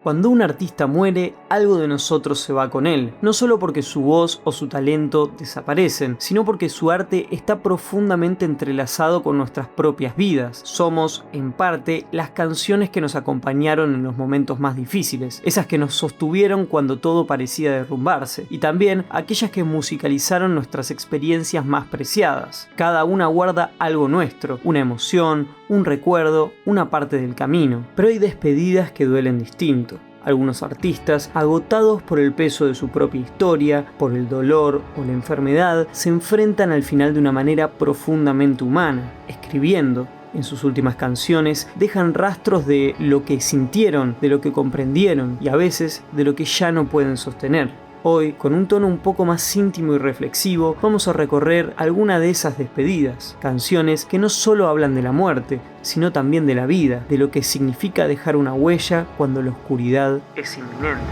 Cuando un artista muere, algo de nosotros se va con él, no solo porque su voz o su talento desaparecen, sino porque su arte está profundamente entrelazado con nuestras propias vidas. Somos, en parte, las canciones que nos acompañaron en los momentos más difíciles, esas que nos sostuvieron cuando todo parecía derrumbarse, y también aquellas que musicalizaron nuestras experiencias más preciadas. Cada una guarda algo nuestro, una emoción, un recuerdo, una parte del camino, pero hay despedidas que duelen distinto. Algunos artistas, agotados por el peso de su propia historia, por el dolor o la enfermedad, se enfrentan al final de una manera profundamente humana, escribiendo. En sus últimas canciones dejan rastros de lo que sintieron, de lo que comprendieron y a veces de lo que ya no pueden sostener. Hoy, con un tono un poco más íntimo y reflexivo, vamos a recorrer alguna de esas despedidas, canciones que no solo hablan de la muerte, sino también de la vida, de lo que significa dejar una huella cuando la oscuridad es inminente.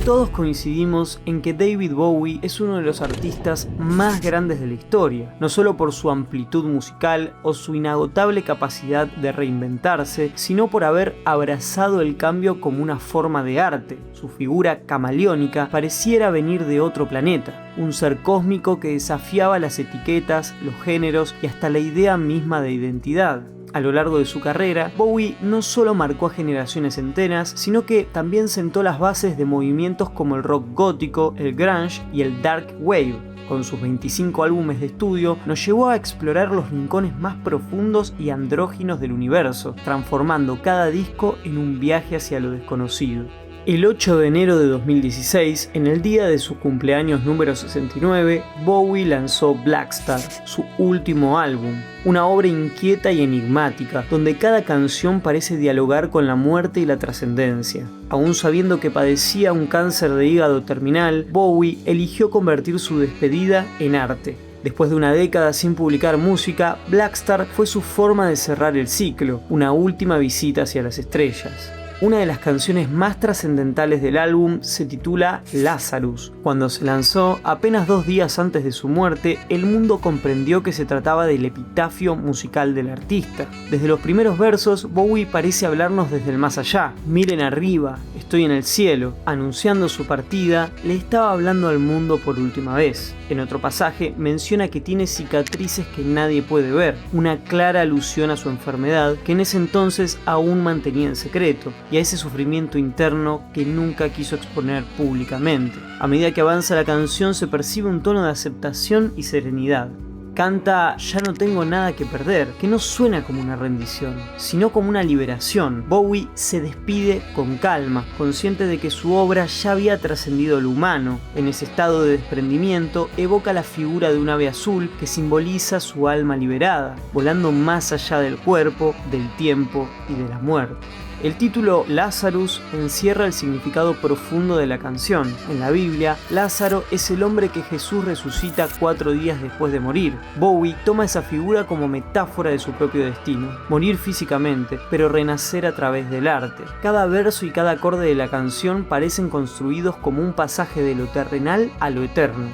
Todos coincidimos en que David Bowie es uno de los artistas más grandes de la historia, no solo por su amplitud musical o su inagotable capacidad de reinventarse, sino por haber abrazado el cambio como una forma de arte. Su figura camaleónica pareciera venir de otro planeta, un ser cósmico que desafiaba las etiquetas, los géneros y hasta la idea misma de identidad. A lo largo de su carrera, Bowie no solo marcó a generaciones enteras, sino que también sentó las bases de movimientos como el rock gótico, el grunge y el dark wave. Con sus 25 álbumes de estudio, nos llevó a explorar los rincones más profundos y andróginos del universo, transformando cada disco en un viaje hacia lo desconocido. El 8 de enero de 2016, en el día de su cumpleaños número 69, Bowie lanzó Blackstar, su último álbum, una obra inquieta y enigmática, donde cada canción parece dialogar con la muerte y la trascendencia. Aún sabiendo que padecía un cáncer de hígado terminal, Bowie eligió convertir su despedida en arte. Después de una década sin publicar música, Blackstar fue su forma de cerrar el ciclo, una última visita hacia las estrellas. Una de las canciones más trascendentales del álbum se titula Lazarus. Cuando se lanzó, apenas 2 días antes de su muerte, el mundo comprendió que se trataba del epitafio musical del artista. Desde los primeros versos, Bowie parece hablarnos desde el más allá. Miren arriba, estoy en el cielo. Anunciando su partida, le estaba hablando al mundo por última vez. En otro pasaje, menciona que tiene cicatrices que nadie puede ver, una clara alusión a su enfermedad que en ese entonces aún mantenía en secreto, y a ese sufrimiento interno que nunca quiso exponer públicamente. A medida que avanza la canción se percibe un tono de aceptación y serenidad. Canta "Ya no tengo nada que perder", que no suena como una rendición, sino como una liberación. Bowie se despide con calma, consciente de que su obra ya había trascendido lo humano. En ese estado de desprendimiento evoca la figura de un ave azul que simboliza su alma liberada, volando más allá del cuerpo, del tiempo y de la muerte. El título Lazarus encierra el significado profundo de la canción. En la Biblia, Lázaro es el hombre que Jesús resucita 4 días después de morir. Bowie toma esa figura como metáfora de su propio destino, morir físicamente, pero renacer a través del arte. Cada verso y cada acorde de la canción parecen construidos como un pasaje de lo terrenal a lo eterno.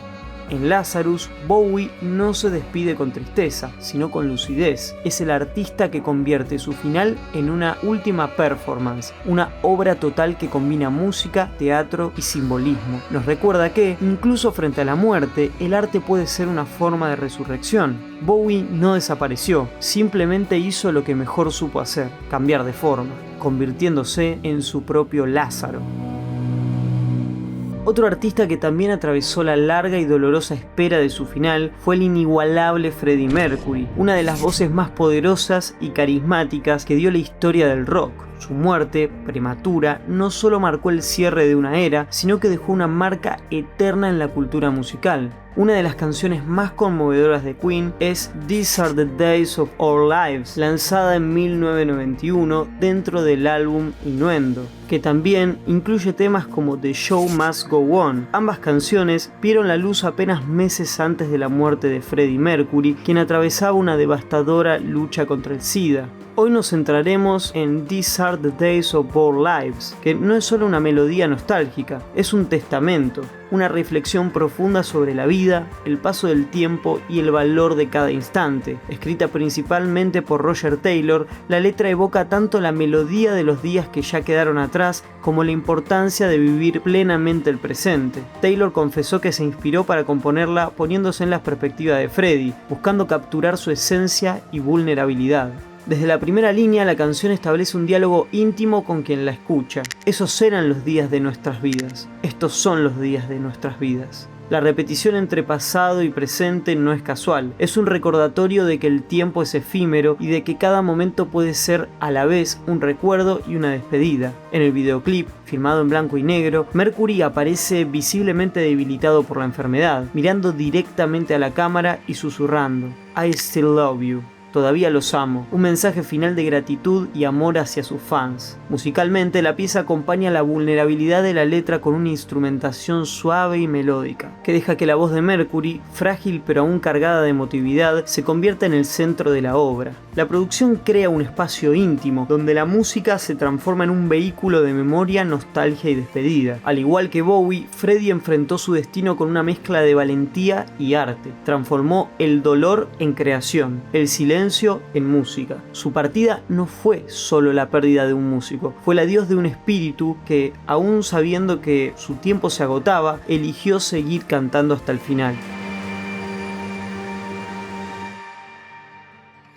En Lazarus, Bowie no se despide con tristeza, sino con lucidez. Es el artista que convierte su final en una última performance, una obra total que combina música, teatro y simbolismo. Nos recuerda que, incluso frente a la muerte, el arte puede ser una forma de resurrección. Bowie no desapareció, simplemente hizo lo que mejor supo hacer, cambiar de forma, convirtiéndose en su propio Lázaro. Otro artista que también atravesó la larga y dolorosa espera de su final fue el inigualable Freddie Mercury, una de las voces más poderosas y carismáticas que dio la historia del rock. Su muerte, prematura, no solo marcó el cierre de una era, sino que dejó una marca eterna en la cultura musical. Una de las canciones más conmovedoras de Queen es These Are the Days of Our Lives, lanzada en 1991 dentro del álbum Innuendo, que también incluye temas como The Show Must Go On. Ambas canciones vieron la luz apenas meses antes de la muerte de Freddie Mercury, quien atravesaba una devastadora lucha contra el SIDA. Hoy nos centraremos en These Are the Days of Our Lives, que no es solo una melodía nostálgica, es un testamento, una reflexión profunda sobre la vida, el paso del tiempo y el valor de cada instante. Escrita principalmente por Roger Taylor, la letra evoca tanto la melodía de los días que ya quedaron atrás como la importancia de vivir plenamente el presente. Taylor confesó que se inspiró para componerla poniéndose en la perspectiva de Freddie, buscando capturar su esencia y vulnerabilidad. Desde la primera línea, la canción establece un diálogo íntimo con quien la escucha. Esos eran los días de nuestras vidas. Estos son los días de nuestras vidas. La repetición entre pasado y presente no es casual. Es un recordatorio de que el tiempo es efímero y de que cada momento puede ser a la vez un recuerdo y una despedida. En el videoclip, filmado en blanco y negro, Mercury aparece visiblemente debilitado por la enfermedad, mirando directamente a la cámara y susurrando: "I still love you". Todavía los amo, un mensaje final de gratitud y amor hacia sus fans. Musicalmente, la pieza acompaña la vulnerabilidad de la letra con una instrumentación suave y melódica, que deja que la voz de Mercury, frágil pero aún cargada de emotividad, se convierta en el centro de la obra. La producción crea un espacio íntimo, donde la música se transforma en un vehículo de memoria, nostalgia y despedida. Al igual que Bowie, Freddie enfrentó su destino con una mezcla de valentía y arte. Transformó el dolor en creación, el silencio en música. Su partida no fue solo la pérdida de un músico, fue el adiós de un espíritu que, aún sabiendo que su tiempo se agotaba, eligió seguir cantando hasta el final.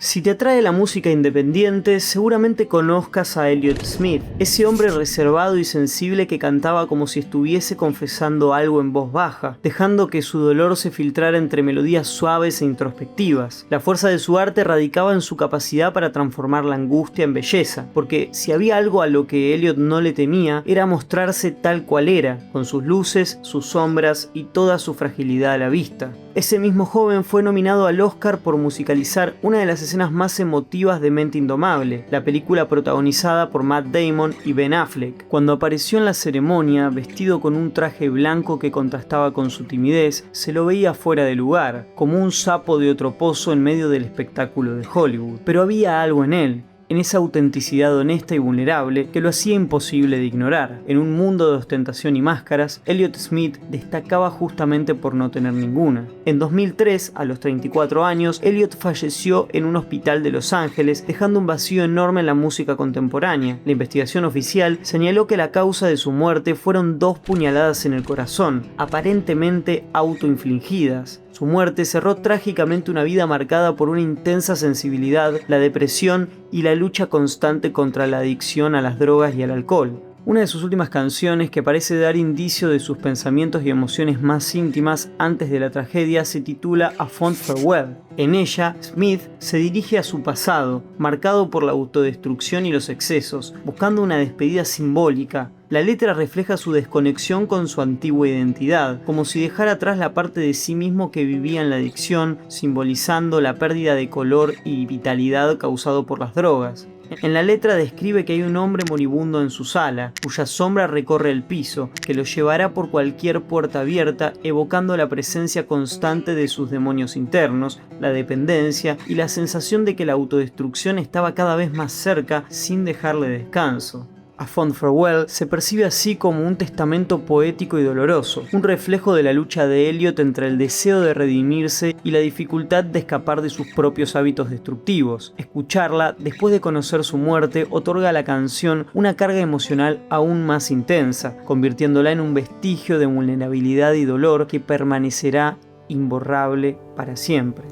Si te atrae la música independiente, seguramente conozcas a Elliott Smith, ese hombre reservado y sensible que cantaba como si estuviese confesando algo en voz baja, dejando que su dolor se filtrara entre melodías suaves e introspectivas. La fuerza de su arte radicaba en su capacidad para transformar la angustia en belleza, porque si había algo a lo que Elliott no le temía, era mostrarse tal cual era, con sus luces, sus sombras y toda su fragilidad a la vista. Ese mismo joven fue nominado al Oscar por musicalizar una de las escenas más emotivas de Mente Indomable, la película protagonizada por Matt Damon y Ben Affleck. Cuando apareció en la ceremonia, vestido con un traje blanco que contrastaba con su timidez, se lo veía fuera de lugar, como un sapo de otro pozo en medio del espectáculo de Hollywood. Pero había algo en él, en esa autenticidad honesta y vulnerable que lo hacía imposible de ignorar. En un mundo de ostentación y máscaras, Elliott Smith destacaba justamente por no tener ninguna. En 2003, a los 34 años, Elliott falleció en un hospital de Los Ángeles, dejando un vacío enorme en la música contemporánea. La investigación oficial señaló que la causa de su muerte fueron 2 puñaladas en el corazón, aparentemente autoinfligidas. Su muerte cerró trágicamente una vida marcada por una intensa sensibilidad, la depresión y la lucha constante contra la adicción a las drogas y al alcohol. Una de sus últimas canciones, que parece dar indicio de sus pensamientos y emociones más íntimas antes de la tragedia, se titula A Fond Farewell. En ella, Smith se dirige a su pasado, marcado por la autodestrucción y los excesos, buscando una despedida simbólica. La letra refleja su desconexión con su antigua identidad, como si dejara atrás la parte de sí mismo que vivía en la adicción, simbolizando la pérdida de color y vitalidad causado por las drogas. En la letra describe que hay un hombre moribundo en su sala, cuya sombra recorre el piso, que lo llevará por cualquier puerta abierta, evocando la presencia constante de sus demonios internos, la dependencia y la sensación de que la autodestrucción estaba cada vez más cerca sin dejarle descanso. A Fond Farewell se percibe así como un testamento poético y doloroso, un reflejo de la lucha de Elliott entre el deseo de redimirse y la dificultad de escapar de sus propios hábitos destructivos. Escucharla, después de conocer su muerte, otorga a la canción una carga emocional aún más intensa, convirtiéndola en un vestigio de vulnerabilidad y dolor que permanecerá imborrable para siempre.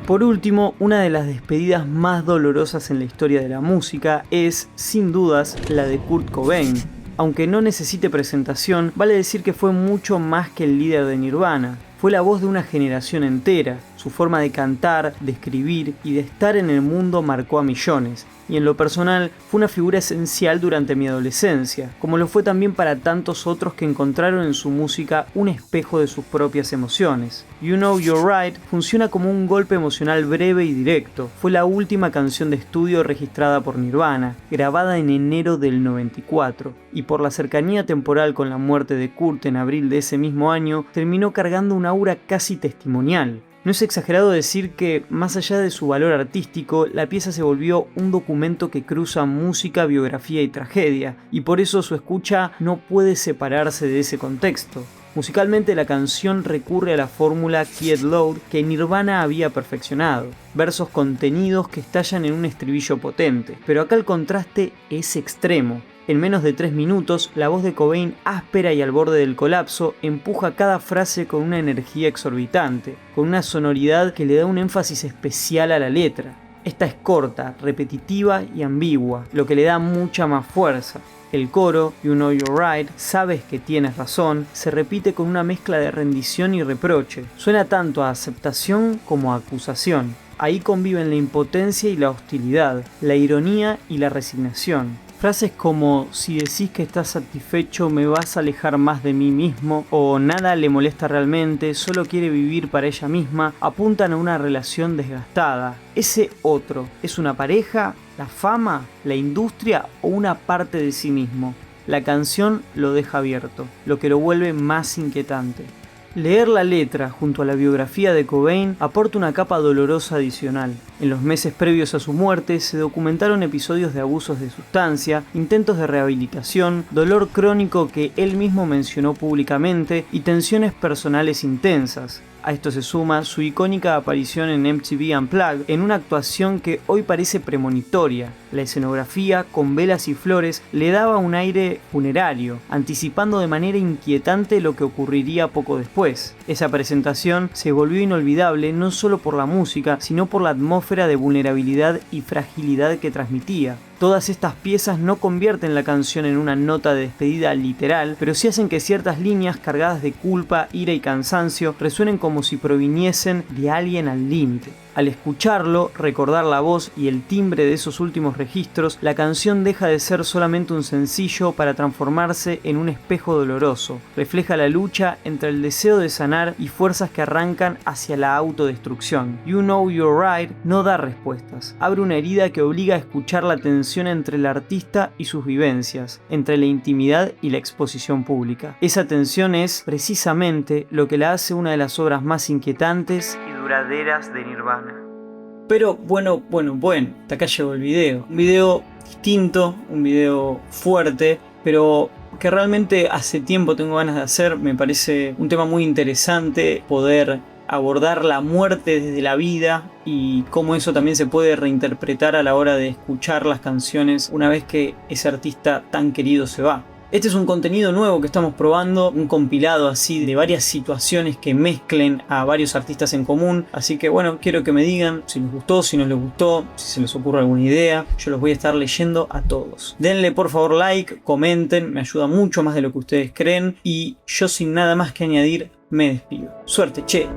Por último, una de las despedidas más dolorosas en la historia de la música es, sin dudas, la de Kurt Cobain. Aunque no necesite presentación, vale decir que fue mucho más que el líder de Nirvana. Fue la voz de una generación entera. Su forma de cantar, de escribir y de estar en el mundo marcó a millones. Y en lo personal, fue una figura esencial durante mi adolescencia, como lo fue también para tantos otros que encontraron en su música un espejo de sus propias emociones. You Know You're Right funciona como un golpe emocional breve y directo. Fue la última canción de estudio registrada por Nirvana, grabada en enero del 94, y por la cercanía temporal con la muerte de Kurt en abril de ese mismo año, terminó cargando un aura casi testimonial. No es exagerado decir que, más allá de su valor artístico, la pieza se volvió un documento que cruza música, biografía y tragedia, y por eso su escucha no puede separarse de ese contexto. Musicalmente, la canción recurre a la fórmula Key Load que Nirvana había perfeccionado, versos contenidos que estallan en un estribillo potente, pero acá el contraste es extremo. En menos de 3 minutos, la voz de Cobain, áspera y al borde del colapso, empuja cada frase con una energía exorbitante, con una sonoridad que le da un énfasis especial a la letra. Esta es corta, repetitiva y ambigua, lo que le da mucha más fuerza. El coro, You Know You're Right, sabes que tienes razón, se repite con una mezcla de rendición y reproche. Suena tanto a aceptación como a acusación. Ahí conviven la impotencia y la hostilidad, la ironía y la resignación. Frases como si decís que estás satisfecho me vas a alejar más de mí mismo o nada le molesta realmente, solo quiere vivir para ella misma, apuntan a una relación desgastada. Ese otro es una pareja, la fama, la industria o una parte de sí mismo. La canción lo deja abierto, lo que lo vuelve más inquietante. Leer la letra junto a la biografía de Cobain aporta una capa dolorosa adicional. En los meses previos a su muerte se documentaron episodios de abusos de sustancia, intentos de rehabilitación, dolor crónico que él mismo mencionó públicamente y tensiones personales intensas. A esto se suma su icónica aparición en MTV Unplugged en una actuación que hoy parece premonitoria. La escenografía, con velas y flores, le daba un aire funerario, anticipando de manera inquietante lo que ocurriría poco después. Esa presentación se volvió inolvidable no solo por la música, sino por la atmósfera de vulnerabilidad y fragilidad que transmitía. Todas estas piezas no convierten la canción en una nota de despedida literal, pero sí hacen que ciertas líneas cargadas de culpa, ira y cansancio resuenen como si proviniesen de alguien al límite. Al escucharlo, recordar la voz y el timbre de esos últimos registros, la canción deja de ser solamente un sencillo para transformarse en un espejo doloroso. Refleja la lucha entre el deseo de sanar y fuerzas que arrancan hacia la autodestrucción. You Know You're Right no da respuestas. Abre una herida que obliga a escuchar la tensión entre el artista y sus vivencias, entre la intimidad y la exposición pública. Esa tensión es, precisamente, lo que la hace una de las obras más inquietantes y duraderas de Nirvana. Pero bueno, hasta acá llegó el video. Un video distinto, un video fuerte, pero que realmente hace tiempo tengo ganas de hacer. Me parece un tema muy interesante poder abordar la muerte desde la vida y cómo eso también se puede reinterpretar a la hora de escuchar las canciones una vez que ese artista tan querido se va. Este es un contenido nuevo que estamos probando, un compilado así de varias situaciones que mezclen a varios artistas en común. Así que bueno, quiero que me digan si les gustó, si no les gustó, si se les ocurre alguna idea. Yo los voy a estar leyendo a todos. Denle por favor like, comenten, me ayuda mucho más de lo que ustedes creen. Y yo sin nada más que añadir, me despido. Suerte, che.